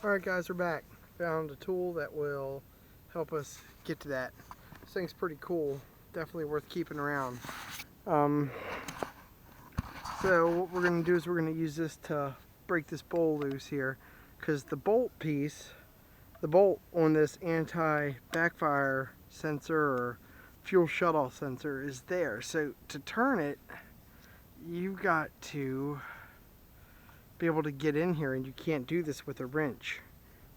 Alright guys, we're back. Found a tool that will help us get to that. This thing's pretty cool. Definitely worth keeping around. So what we're going to do is we're going to use this to break this bowl loose here. Because the bolt piece, the bolt on this anti-backfire sensor or fuel shutoff sensor is there. So to turn it, you've got to be able to get in here, and you can't do this with a wrench.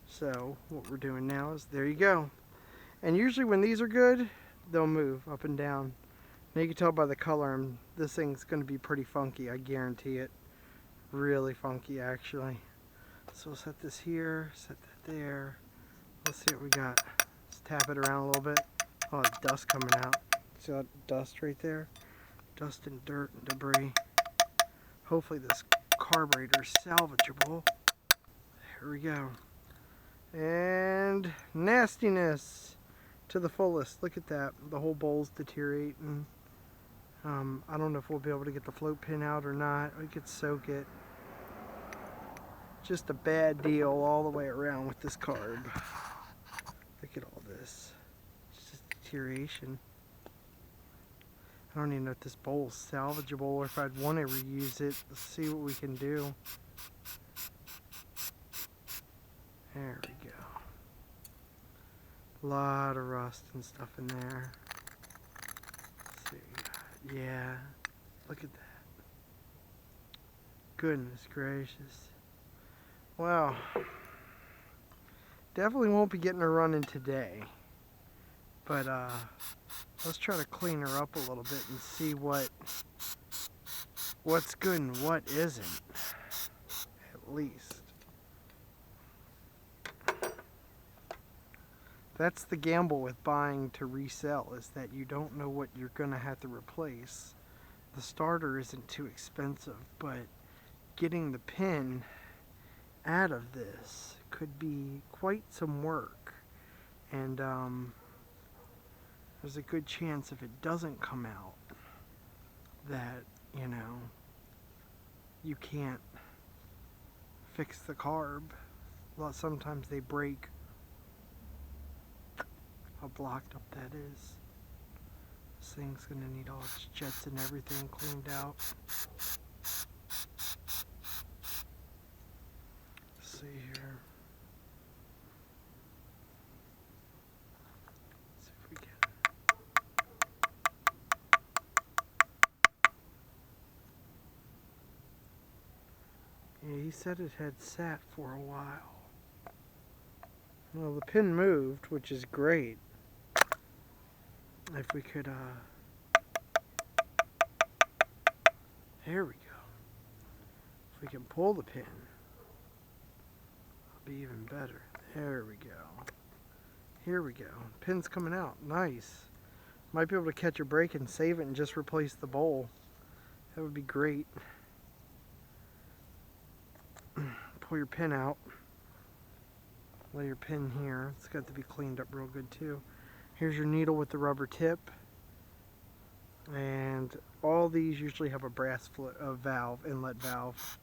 So what we're doing now is, there you go. And usually when these are good, they'll move up and down. Now you can tell by the color, this thing's going to be pretty funky, I guarantee it. Really funky actually. So we'll set this here, set that there. Let's see what we got. Let's tap it around a little bit. Oh, it's dust coming out. See that dust right there? Dust and dirt and debris. Hopefully this carburetor is salvageable. Here we go. And nastiness to the fullest. Look at that. The whole bowl's deteriorating. I don't know if we'll be able to get the float pin out or not. We could soak it. Just a bad deal all the way around with this carb. Look at all this. It's just deterioration. I don't even know if this bowl's salvageable or if I'd want to reuse it. Let's see what we can do. There we go. A lot of rust and stuff in there. Let's see. Yeah. Look at that. Goodness gracious. Well, definitely won't be getting her running today. But let's try to clean her up a little bit and see what's good and what isn't, at least. That's the gamble with buying to resell, is that you don't know what you're going to have to replace. The starter isn't too expensive, but getting the pin out of this could be quite some work. And there's a good chance if it doesn't come out that, you know, you can't fix the carb. Well, sometimes they break. How blocked up that is. This thing's gonna need all its jets and everything cleaned out. Let's see here. Let's see if we can. Yeah, he said it had sat for a while. Well, the pin moved, which is great. If we could, there we go. If we can pull the pin, it'll be even better. There we go. Here we go. Pin's coming out. Nice. Might be able to catch a break and save it and just replace the bowl. That would be great. Pull your pin out. Lay your pin here. It's got to be cleaned up real good too. Here's your needle with the rubber tip. And all these usually have a brass valve, inlet valve.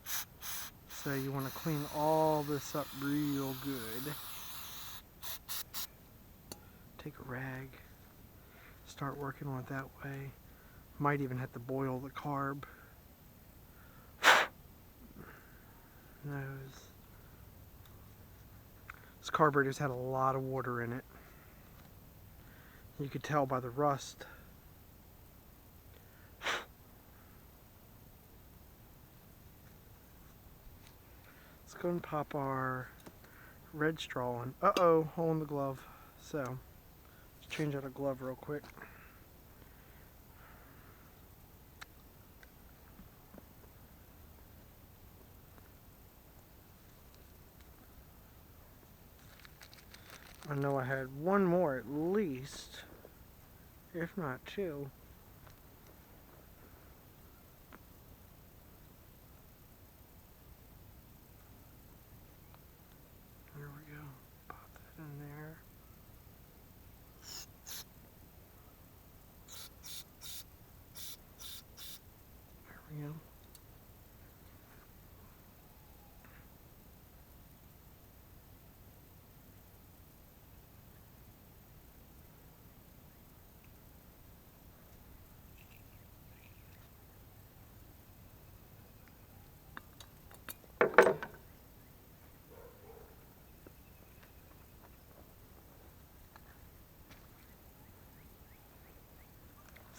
So you want to clean all this up real good. Take a rag. Start working on it that way. Might even have to boil the carb. Nose. This carburetor's had a lot of water in it. You could tell by the rust. Let's go and pop our red straw in. Uh-oh, hole in the glove. So, let's change out a glove real quick. I know I had one more at least, if not two. There we go. Pop that in there. There we go.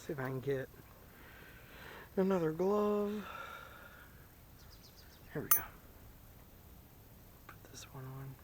See if I can get another glove. Here we go. Put this one on.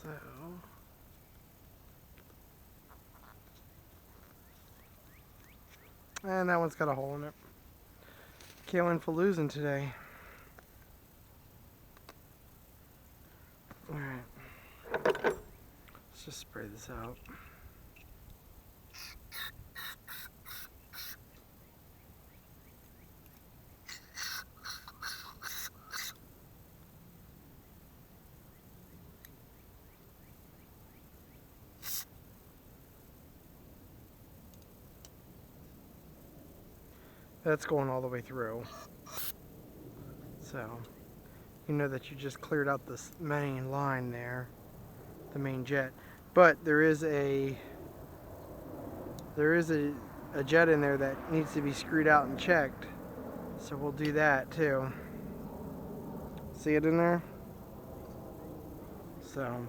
So, and that one's got a hole in it. Can't win for losing today. Alright. Let's just spray this out. That's going all the way through. So, you know that you just cleared out this main line there, the main jet. But there is a jet in there that needs to be screwed out and checked. So we'll do that too. See it in there? So,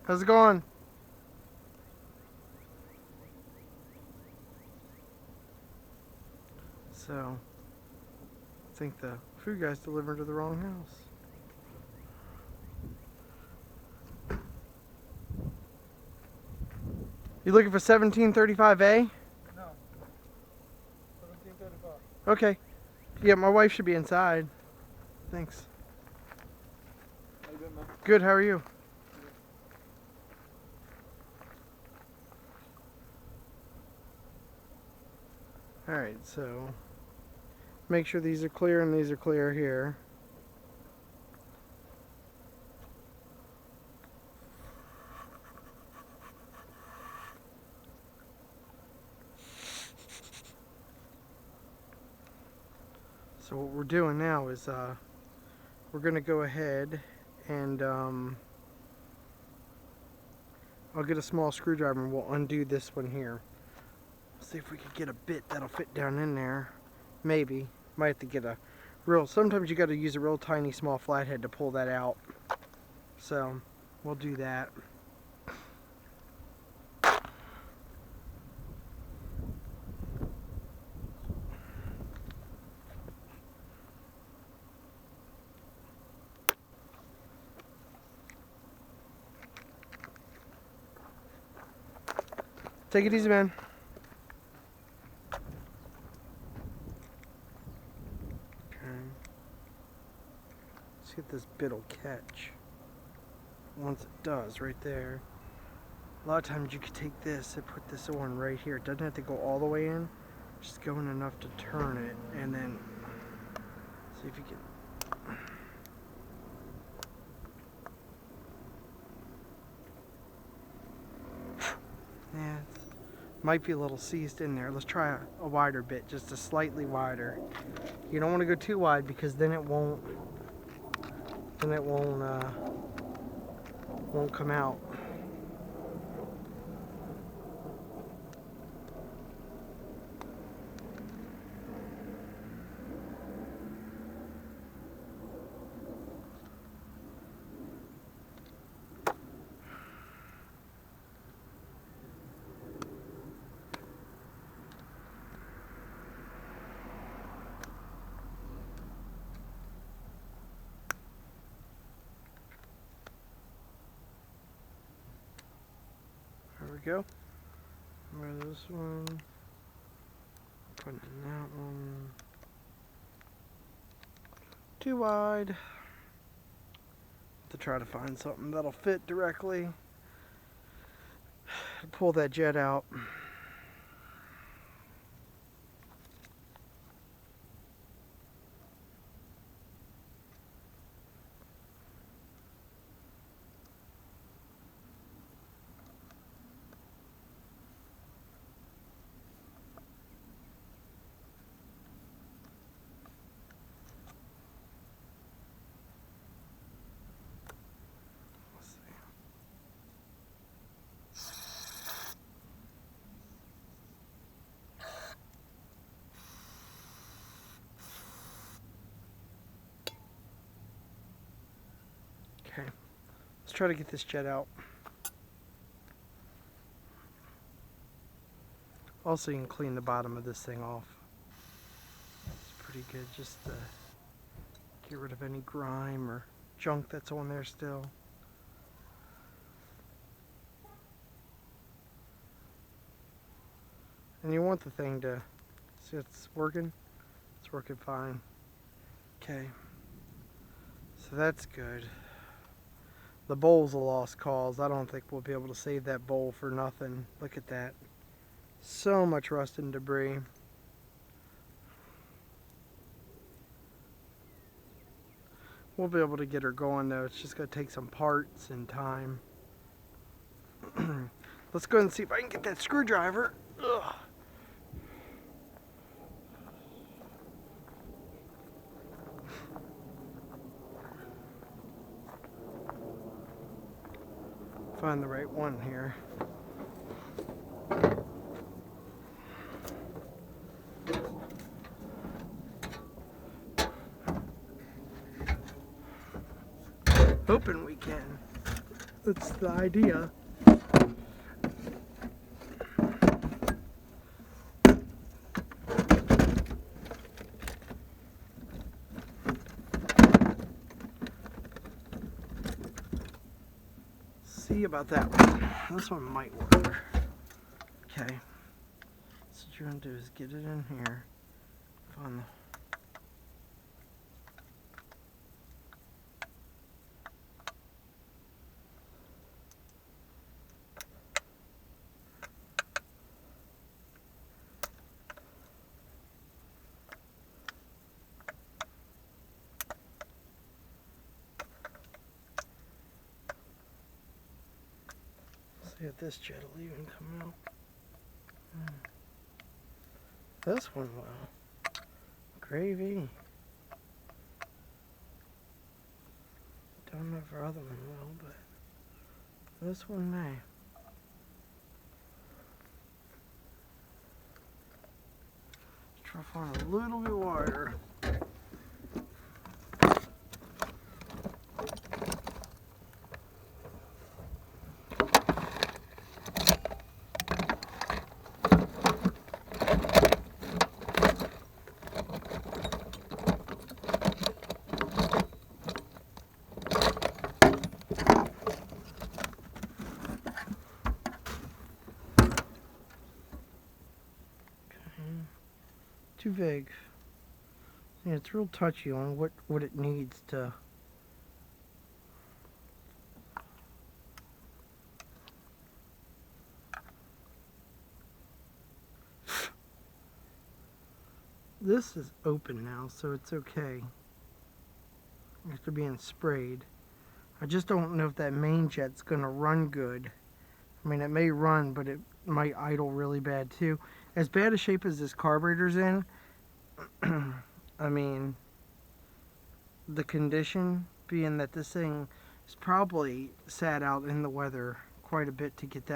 how's it going? So, I think the food guy's delivered to the wrong house. You looking for 1735A? No. 1735. Okay. Yeah, my wife should be inside. Thanks. How you doing, man? Good, how are you? Alright, so make sure these are clear and these are clear here. So what we're doing now is we're going to go ahead and I'll get a small screwdriver and we'll undo this one here. See if we can get a bit that'll fit down in there. Maybe. Might have to get a real, sometimes you got to use a real tiny small flathead to pull that out. So we'll do that. Take it easy, man. Okay. See if this bit will catch. Once it does, right there. A lot of times you could take this and put this on right here. It doesn't have to go all the way in. Just go in enough to turn it and then see if you can. Yeah, it might be a little seized in there. Let's try a wider bit, just a slightly wider. You don't want to go too wide because then it won't come out. we go. Where this one? Putting in that one. Too wide. To try to find something that'll fit directly. Pull that jet out. Okay, let's try to get this jet out. Also, you can clean the bottom of this thing off. It's pretty good just to get rid of any grime or junk that's on there still. And you want the thing to see it's working. It's working fine. Okay, so that's good. The bowl's a lost cause. I don't think we'll be able to save that bowl for nothing. Look at that. So much rust and debris. We'll be able to get her going though. It's just going to take some parts and time. Let's go ahead and see if I can get that screwdriver. Ugh. Find the right one here. Hoping we can. That's the idea. See about that one. This one might work. Okay. So what you're gonna do is get it in here. Find the see if this jet will even come out. This one will. Gravy. Don't know if our other one will, but this one may. Let's try to find a little bit wider. Too vague. Yeah, it's real touchy on what it needs to. This is open now, so it's okay. After being sprayed. I just don't know if that main jet's gonna run good. I mean, it may run, but it might idle really bad too. As bad a shape as this carburetor's in, I mean, the condition being that this thing is probably sat out in the weather quite a bit to get that